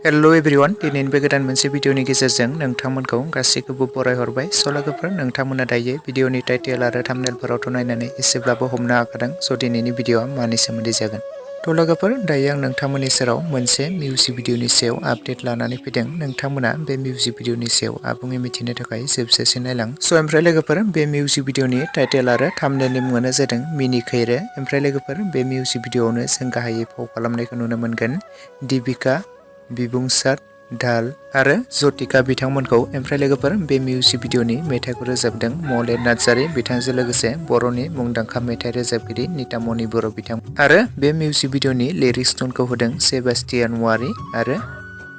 Hello everyone दिनैनि बे गोदान मोनसे भिडिअनि गेजेरजों नोंथांमोनखौ गासैखौबो बरायहरबाय। स' लोगोफोर नोंथांमोना दायो भिडिअनि टाइटेल आरो थाम्बनेलफोरावथ' नायनानै एसेब्लाबो हमनो हाखादों। स' दिनैनि भिडिअआ मानि सोमोन्दै जागोन। थ' लोगोफोर दायो आं नोंथांमोननि सेराव मोनसे मिउजिक भिडिअनि सायाव आपडेट लानानै फैदों। नोंथांमोना बे मिउजिक भिडिअनि सायाव आबुङै मिथिनो थाखाय जोबजासिम नायलां। स' ओमफ्राय लोगोफोर बे मिउजिक भिडिअनि टाइटेल आरो थाम्बनेलनि मुङानो जादों मिनिkwirw। ओमफ्राय लोगोफोर बे मिउजिक भिडिअआवनो जों गाहायै फाव खालामनायखौ नुनो मोनगोन दिबिका, बिबुंसात, धाल आरो जयोtika बिथांमोनखौ। ओमफ्राय लोगोफोर बे मिउजिक भिडिअनि मेथाइखौ रोजाबदों मलेन नार्जारी बिथांजों लोगोसे बर'नि मुंदांखा मेथाइ रोजाबगिरि नितामनि बर' बिथां। आरो बे मिउजिक भिडिअनि लिरिक्स टनखौ होदों सेबास्टियान वारी आरो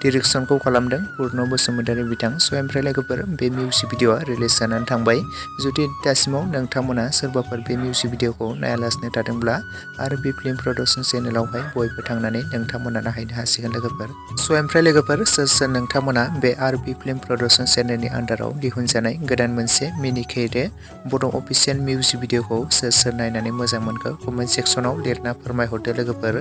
डिरेक्सनखौ खालामदों पुर्ण बसुमतारी बिथां। स' ओमफ्राय लोगोफोर बे मिउजिक भिडिअआ रिलिज जानानै थांबाय। जुदि दासिमाव नोंथांमोना सोरबाफोर बे मिउजिक भिडिअखौ नायालासिनो थादोंब्ला आरो बे फिल्म प्रडाक्सन चेनेलावहाय बयबो थांनानै नोंथांमोना नायहैनो हासिगोन लोगोफोर। स' ओमफ्राय लोगोफोर सोर नोंथांमोना बे आरबि फिल्म प्रडाक्सन चेनेलनि आन्दाराव दिहुनजानाय गोदान मोनसे मिनिkwirw बड' अफिसियेल मिउजिक भिडिअखौ सोर नायनानै मोजां मोनखो कमेन्ट सेक्सनाव लिरना फोरमायहरदो लोगोफोर।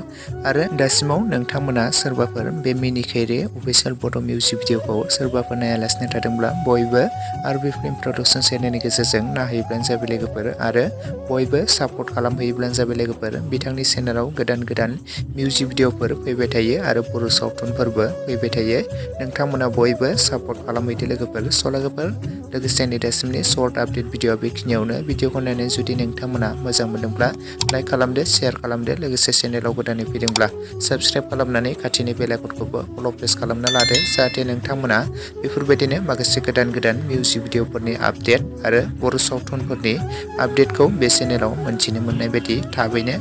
आरो दासिमाव नोंथांमोना सोरबाफोर बे मिनिkwirw अफिसियेल बड' मिउजिक भिडिअखौ सोरबाफोर नायालासिनो थादोंब्ला बयबो आरबि फिल्म प्रडाक्सन चेनेलनि गेजेरजों नायहैब्लानो जाबाय लोगोफोर आरो बयबो सापर्ट खालामहैब्लानो जाबाय लोगोफोर। बिथांनि चेनेलाव गोदान गोदान मिउजिक भिडिअफोर फैबाय थायो आरो बर' सावथुनफोरबो फैबाय थायो। नोंथांमोना बयबो सापर्ट खालामहैदो लोगोफोर। स' लोगोफोर लोगोसे नै दासिमनि सर्ट आपडेट भिडिअआ बेखिनियावनो। भिडिअखौ नायनानै जुदि नोंथांमोना मोजां मोनदोंब्ला लाइक खालामदो, शेयार खालामदो, लोगोसे चेनेलाव गोदानै फैदोंब्ला साबस्क्राइब खालामनानै खाथिनि बेल आइकनखौबो अल प्रेस खालामना लादो जाहाथे नोंथांमोना बेफोरबायदिनो माखासे गोदान गोदान मिउजिक भिडिअफोरनि आपडेट आरो बर' सावथुनफोरनि आपडेटखौ बे चेनेलाव मोनथिनो मोननाय बायदि थाबैनो